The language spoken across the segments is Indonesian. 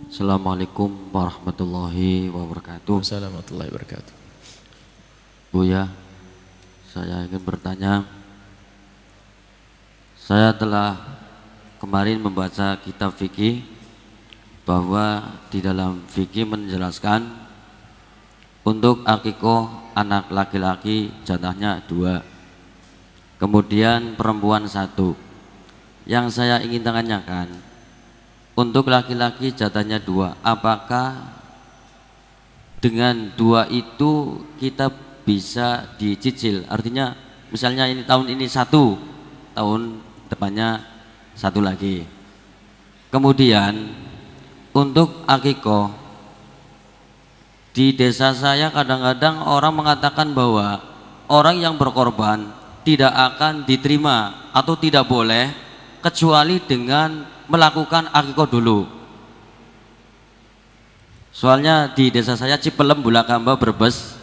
Assalamualaikum warahmatullahi wabarakatuh. Assalamualaikum warahmatullahi wabarakatuh. Buya, saya ingin bertanya. Saya telah kemarin membaca kitab fikih bahwa di dalam fikih menjelaskan untuk akikoh anak laki-laki jatahnya 2, kemudian perempuan 1. Yang saya ingin tanyakan, untuk laki-laki jatahnya 2, apakah dengan 2 itu kita bisa dicicil? Artinya misalnya ini tahun ini 1, tahun depannya 1 lagi. Kemudian untuk akikoh, di desa saya kadang-kadang orang mengatakan bahwa orang yang berkorban tidak akan diterima atau tidak boleh kecuali dengan melakukan akikoh dulu. Soalnya di desa saya Cipelem, Bulakamba, Brebes,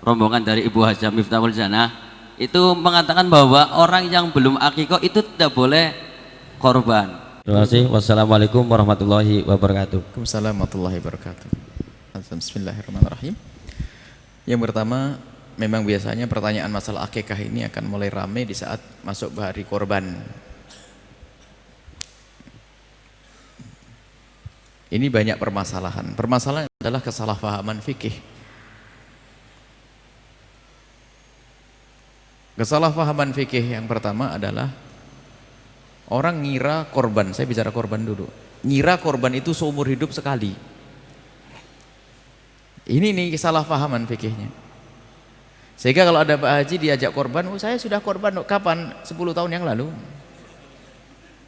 rombongan dari Ibu Hajah Miftahul Janah itu mengatakan bahwa orang yang belum akikoh itu tidak boleh korban. Terima kasih. Wassalamualaikum warahmatullahi wabarakatuh. Waalaikumsalam warahmatullahi wabarakatuh. Bismillahirrahmanirrahim. Yang pertama, memang biasanya pertanyaan masalah akikah ini akan mulai ramai di saat masuk hari korban. Ini banyak permasalahan. Permasalahan adalah kesalahpahaman fikih. Kesalahpahaman fikih yang pertama adalah orang ngira korban, saya bicara korban dulu. Ngira korban itu seumur hidup sekali. Ini nih kesalahpahaman fikihnya. Sehingga kalau ada Pak Haji diajak korban, oh saya sudah korban kapan? 10 tahun yang lalu.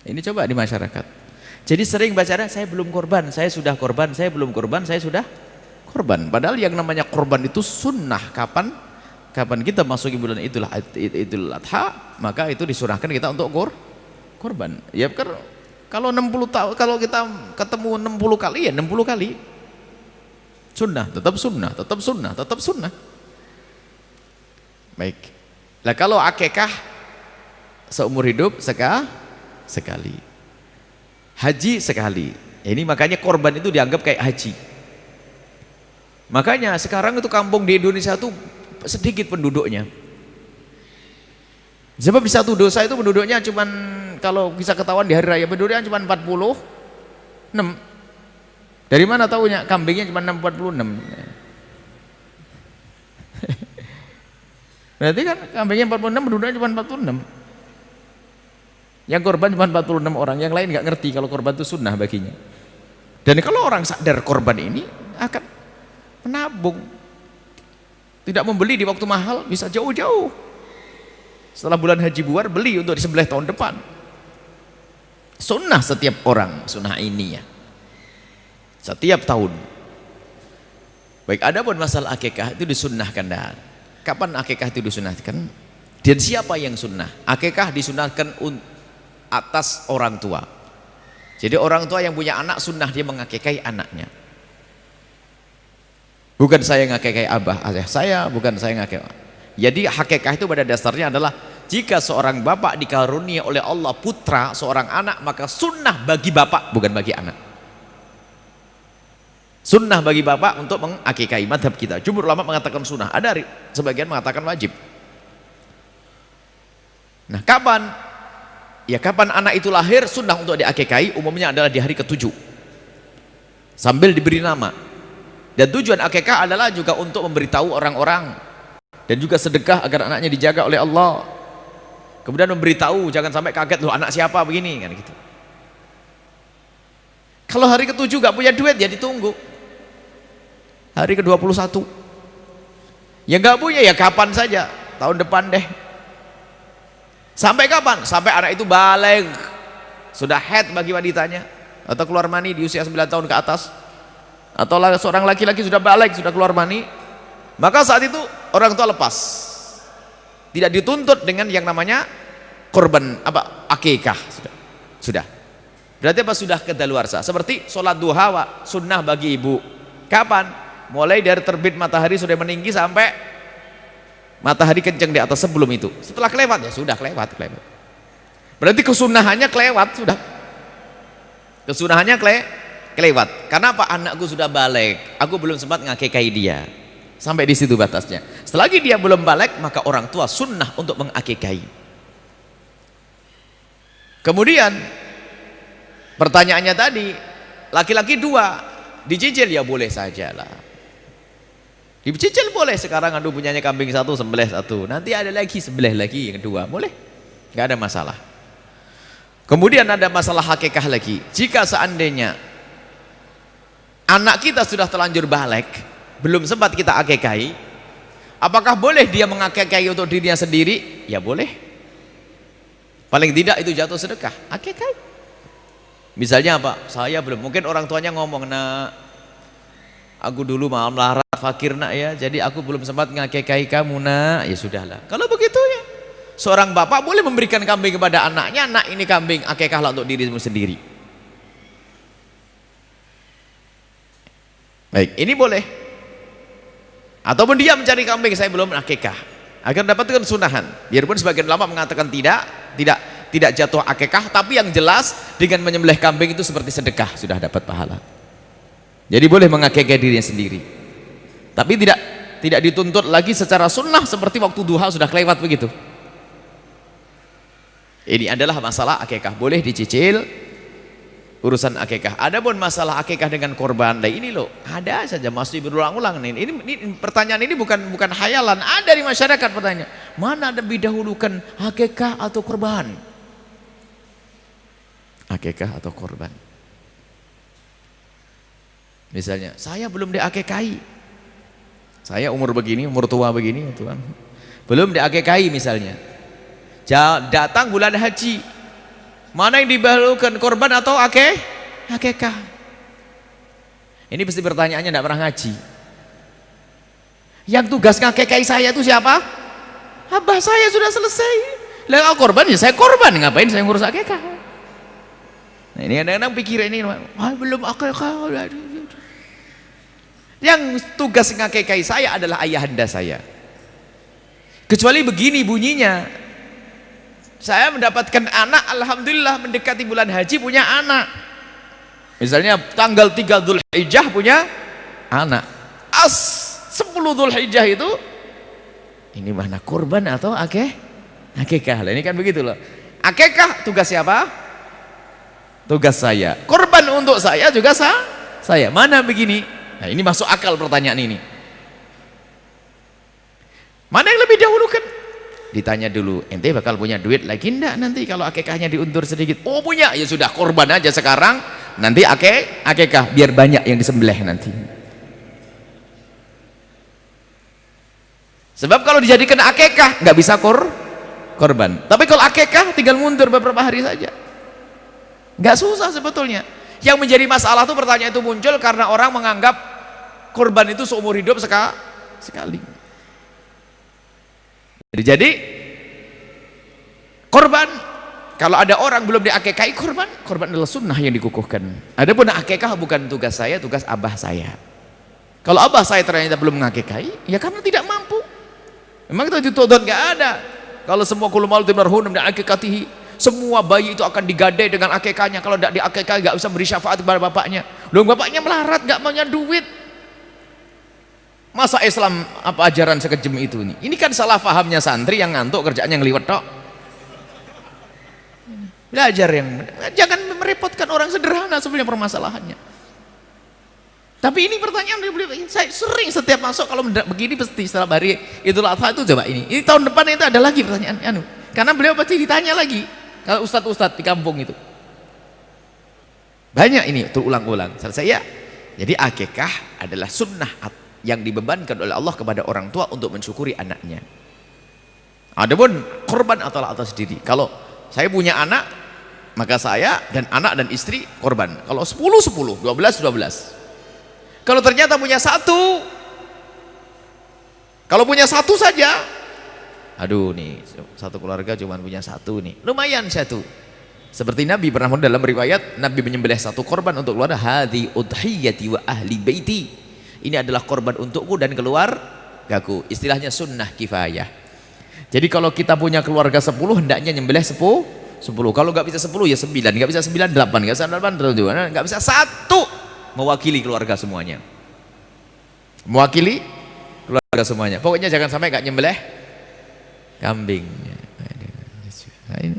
Ini coba di masyarakat. Jadi sering baca, saya belum korban, saya sudah korban, saya belum korban, saya sudah korban. Padahal yang namanya korban itu sunnah. Kapan kita masuk bulan Idul Adha, maka itu disunahkan kita untuk korban. Ya kalau 60 tahun, kalau kita ketemu 60 kali ya 60 kali. Sunnah, tetap sunnah, tetap sunnah, tetap sunnah. Baik. Nah kalau akikah seumur hidup sekali. Haji sekali. Ini makanya korban itu dianggap kayak haji. Makanya sekarang itu kampung di Indonesia itu sedikit penduduknya. Sebab di satu dosa itu penduduknya cuman, kalau bisa ketahuan di hari raya penduduknya cuma 46. Dari mana tahunya? Kambingnya cuma 46. Berarti kan kambingnya 46, penduduknya cuma 46. Yang korban cuma 46 orang, yang lain nggak ngerti kalau korban itu sunnah baginya. Dan kalau orang sadar korban ini akan menabung, tidak membeli di waktu mahal, bisa jauh-jauh. Setelah bulan haji buar, beli untuk disembelih tahun depan. Sunnah setiap orang, sunnah ini ya. Setiap tahun. Baik, ada pun masalah akikah itu disunnahkan. Kapan akikah itu disunnahkan? Dan siapa yang sunnah? Akikah disunnahkan atas orang tua. Jadi orang tua yang punya anak sunnah dia mengakikai anaknya. Bukan saya ngakikai abah saya, bukan saya ngakikai. Jadi hakikah itu pada dasarnya adalah jika seorang bapak dikarunia oleh Allah putra, seorang anak, maka sunnah bagi bapak, bukan bagi anak. Sunnah bagi bapak untuk mengakikai. Madhab kita, jumhur ulama mengatakan sunnah, ada sebagian mengatakan wajib. Nah kapan? Ya kapan anak itu lahir, sunnah untuk diakikai umumnya adalah di hari ke-7 sambil diberi nama. Dan tujuan akikah adalah juga untuk memberitahu orang-orang dan juga sedekah agar anaknya dijaga oleh Allah. Kemudian memberitahu, jangan sampai kaget, loh anak siapa begini kan gitu. Kalau hari ke-7 gak punya duit ya ditunggu hari ke-21. Ya gak punya ya kapan saja, tahun depan deh. Sampai kapan? Sampai anak itu balik, sudah haid bagi wanitanya, atau keluar mani di usia 9 tahun ke atas, atau seorang laki-laki sudah balik, sudah keluar mani, maka saat itu orang tua lepas, tidak dituntut dengan yang namanya korban akikah. Sudah berarti sudah kedaluarsa. Seperti sholat duha sunnah bagi ibu. Kapan? Mulai dari terbit matahari sudah meninggi sampai matahari kencang di atas, sebelum itu. Setelah kelewat ya sudah kelewat. Berarti kesunahannya kelewat sudah. Kesunahannya kelewat. Karena apa? Anakku sudah balik, aku belum sempat ngakikahi dia. Sampai di situ batasnya. Selagi dia belum balik, maka orang tua sunnah untuk mengakikahi. Kemudian pertanyaannya tadi, laki-laki 2 dicicil, ya boleh saja lah. Dicicil boleh. Sekarang aduh punyanya kambing 1, sembelih 1, nanti ada lagi sembelih lagi yang kedua, boleh, nggak ada masalah. Kemudian ada masalah hakikah lagi. Jika seandainya anak kita sudah terlanjur balik, belum sempat kita akikahi, apakah boleh dia mengakikahi untuk dirinya sendiri? Ya boleh. Paling tidak itu jatuh sedekah, akikahi. Misalnya apa? Saya belum, mungkin orang tuanya ngomong, nak, aku dulu malam larat fakir nak ya, jadi aku belum sempat ngakikahi kamu nak. Ya sudahlah, kalau begitu ya seorang bapak boleh memberikan kambing kepada anaknya, nak ini kambing, akikahlah untuk dirimu sendiri. Baik, ini boleh. Ataupun dia mencari kambing, saya belum akikah, agar dapatkan sunahan. Biarpun sebagian ulama mengatakan tidak jatuh akikah, tapi yang jelas dengan menyembelih kambing itu seperti sedekah, sudah dapat pahala. Jadi boleh mengakikah dirinya sendiri, tapi tidak dituntut lagi secara sunnah seperti waktu duha sudah kelewat begitu. Ini adalah masalah akikah, boleh dicicil urusan akikah. Adapun masalah akikah dengan korban, nah ini loh ada saja masih berulang-ulang nih. Ini pertanyaan ini bukan hayalan, ada di masyarakat pertanyaan, mana lebih dahulukan akikah atau korban? Akikah atau korban? Misalnya saya belum diakikahi, saya umur begini, umur tua begini, Tuhan, belum diakikahi misalnya. Datang bulan haji, mana yang didahulukan, korban atau akikah? Ini pasti pertanyaannya tidak pernah ngaji. Yang tugas ngakikahi saya itu siapa? Abah saya sudah selesai. Lah korban ya saya korban, ngapain saya ngurus akikah? Nah ini kadang-kadang pikir ini, belum akikah. Yang tugas ngakikahi saya adalah ayahanda saya. Kecuali begini bunyinya, saya mendapatkan anak, alhamdulillah mendekati bulan haji punya anak. Misalnya tanggal 3 Dzulhijjah punya anak. 10 Dzulhijjah itu ini mana kurban atau akikah? Ini kan begitu loh. Akikah tugas siapa? Tugas saya. Kurban untuk saya juga saya. Mana begini? Nah, ini masuk akal pertanyaan ini. Mana yang lebih dahulukan? Ditanya dulu, ente bakal punya duit lagi enggak nanti kalau akikahnya diundur sedikit? Oh punya, ya sudah korban aja sekarang, nanti akikah biar banyak yang disembelih nanti. Sebab kalau dijadikan akikah nggak bisa korban. Tapi kalau akikah tinggal mundur beberapa hari saja, nggak susah sebetulnya. Yang menjadi masalah itu pertanyaan itu muncul karena orang menganggap korban itu seumur hidup sekali. Jadi korban, kalau ada orang belum diakikahi, korban adalah sunnah yang dikukuhkan. Adapun akikah bukan tugas saya, tugas abah saya. Kalau abah saya ternyata belum mengakikahi, ya karena tidak mampu. Memang itu dituntut, nggak ada. Kalau semua kullu mauludin marhunun bi akikatihi, semua bayi itu akan digadai dengan akikahnya. Kalau tidak diakikahi nggak bisa beri syafaat kepada bapaknya. Loh, bapaknya melarat, nggak punya duit. Masa Islam apa ajaran sekejam itu nih? Ini kan salah fahamnya santri yang ngantuk kerjaannya ngeliwet tok. Belajar yang jangan merepotkan orang sederhana sebenarnya permasalahannya. Tapi ini pertanyaan saya sering setiap masuk kalau begini pasti setelah hari Idul Adha itu coba ini tahun depan itu ada lagi pertanyaan karena beliau pasti ditanya lagi kalau ustadz-ustadz di kampung itu banyak ini terulang-ulang. Selesai ya. Jadi akikah adalah sunnah yang dibebankan oleh Allah kepada orang tua untuk mensyukuri anaknya. Adapun korban atau atas diri, kalau saya punya anak maka saya dan anak dan istri korban. Kalau 10 12 12. Kalau ternyata punya satu, kalau punya satu saja, aduh nih satu keluarga cuma punya satu nih, lumayan satu. Seperti Nabi pernah dalam riwayat Nabi menyembelih satu korban untuk keluarga, hadhi udhiyati wa ahli baiti. Ini adalah korban untukku dan keluargaku. Istilahnya sunnah kifayah. Jadi kalau kita punya keluarga 10, hendaknya nyembelih 10. Kalau nggak bisa 10 ya 9, nggak bisa 9 8, nggak bisa 8 nggak bisa 1. mewakili keluarga semuanya. Mewakili keluarga semuanya. Pokoknya jangan sampai nggak nyembelih kambing. Nah, ini.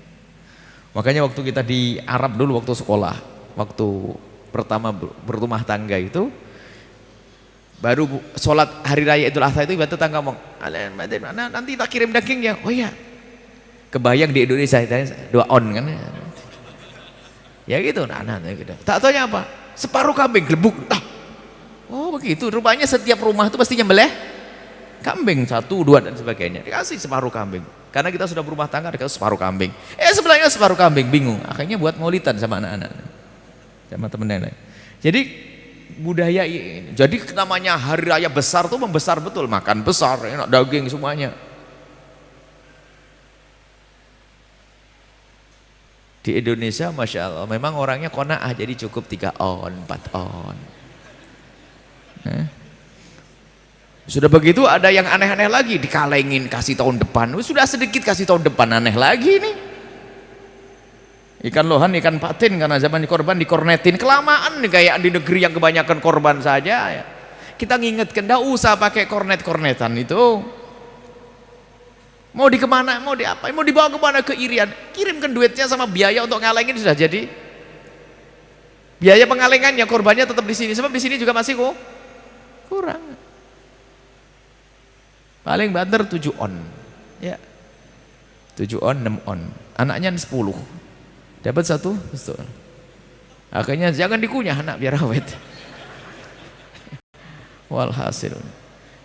Makanya waktu kita di Arab dulu waktu sekolah, waktu pertama berumah tangga itu, baru sholat hari raya Idul Adha itu ibu tetangga ngomong, nanti tak kirim dagingnya. Oh iya, kebayang di Indonesia dua on kan? Ya gitu, gitu. Tak taunya apa? Separuh kambing gelembung. Oh begitu, rupanya setiap rumah itu pasti nyembelih kambing, 1, 2 dan sebagainya. Dikasih separuh kambing. Karena kita sudah berumah tangga dikasih separuh kambing. Sebelahnya separuh kambing, bingung. Akhirnya buat maulidan sama anak-anak, sama temen yang lain. Jadi budaya ini, jadi namanya hari raya besar tuh membesar betul, makan besar, enak daging semuanya. Di Indonesia Masya Allah memang orangnya qanaah, jadi cukup 3 on, 4 on. Sudah begitu ada yang aneh-aneh lagi, dikalengin kasih tahun depan. Sudah sedikit kasih tahun depan, aneh lagi nih. Ikan lohan, ikan patin, karena zaman korban dikornetin. Kelamaan nih kayak di negeri yang kebanyakan korban saja ya. Kita ngingetkan, enggak usah pakai kornet-kornetan itu. Mau dikemana, mau diapa, mau dibawa kemana, ke Irian, kirimkan duitnya sama biaya untuk ngalengin sudah jadi. Biaya pengalengannya, korbannya tetap di sini, sebab di sini juga masih kurang. Paling banter 7 on, ya, 7 on, 6 on, anaknya 10, dapat 1, akhirnya jangan dikunyah anak biar awet. Walhasil.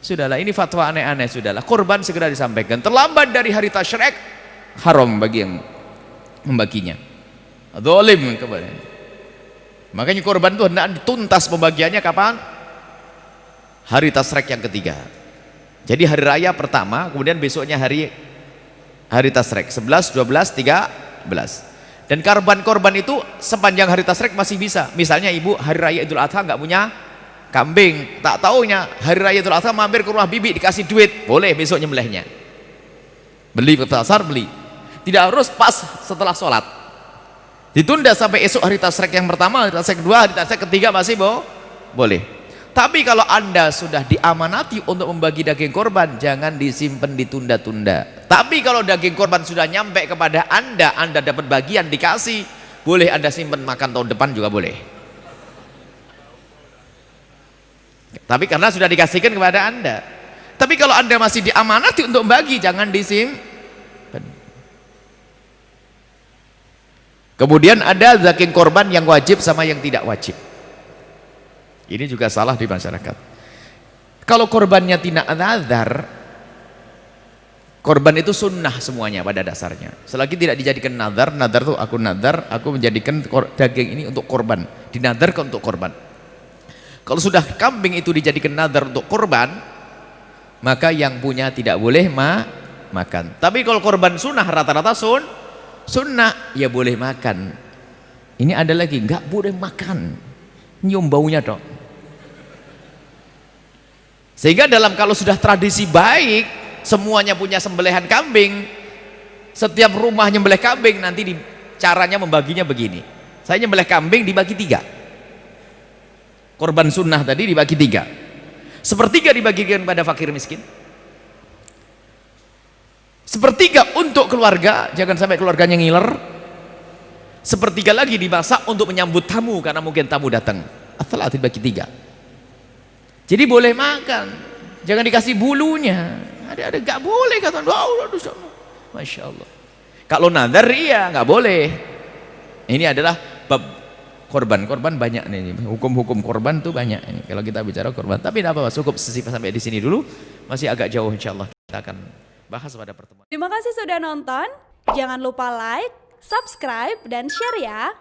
Sudahlah, ini fatwa aneh-aneh, sudahlah. Korban segera disampaikan. Terlambat dari hari tasyrik, haram bagi yang membaginya. Zalim kepada. Makanya korban itu hendak dituntas pembagiannya kapan? Hari tasyrik yang ketiga. Jadi hari raya pertama, kemudian besoknya hari tasyrik 11, 12, 13. Dan korban itu sepanjang hari tasyrik masih bisa. Misalnya ibu hari raya Idul Adha nggak punya kambing, tak taunya hari raya Idul Adha mampir ke rumah bibi dikasih duit, boleh besok nyembelihnya. Beli ke pasar, beli. Tidak harus pas setelah sholat. Ditunda sampai esok hari tasyrik yang pertama, hari tasyrik kedua, hari tasyrik ketiga masih boleh. Tapi kalau Anda sudah diamanati untuk membagi daging korban, jangan disimpan ditunda-tunda. Tapi kalau daging korban sudah nyampe kepada Anda dapat bagian dikasih, boleh Anda simpan makan tahun depan juga boleh. Tapi karena sudah dikasihkan kepada Anda. Tapi kalau Anda masih diamanati untuk membagi, jangan disimpan. Kemudian ada daging korban yang wajib sama yang tidak wajib. Ini juga salah di masyarakat. Kalau korbannya tidak nazar, korban itu sunnah semuanya pada dasarnya. Selagi tidak dijadikan nazar tuh aku nazar, aku menjadikan daging ini untuk korban, dinadarkan untuk korban. Kalau sudah kambing itu dijadikan nazar untuk korban, maka yang punya tidak boleh makan. Tapi kalau korban sunnah, rata-rata sunnah, ya boleh makan. Ini ada lagi, nggak boleh makan, nyium baunya dong. Sehingga kalau sudah tradisi baik, semuanya punya sembelihan kambing, setiap rumah nyembelih kambing, nanti caranya membaginya begini. Saya nyembelih kambing dibagi 3. Korban sunnah tadi dibagi 3. Sepertiga dibagikan pada fakir miskin. Sepertiga untuk keluarga, jangan sampai keluarganya ngiler. Sepertiga lagi dimasak untuk menyambut tamu, karena mungkin tamu datang. Setelah dibagi 3. Jadi boleh makan, jangan dikasih bulunya. Ada nggak boleh kata. Masya Allah. Kalau nadar iya nggak boleh. Ini adalah bab korban banyak nih. Hukum-hukum korban tuh banyak ini. Kalau kita bicara korban, tapi tidak apa-apa. Cukup sampai di sini dulu. Masih agak jauh, insya Allah kita akan bahas pada pertemuan. Terima kasih sudah nonton. Jangan lupa like, subscribe, dan share ya.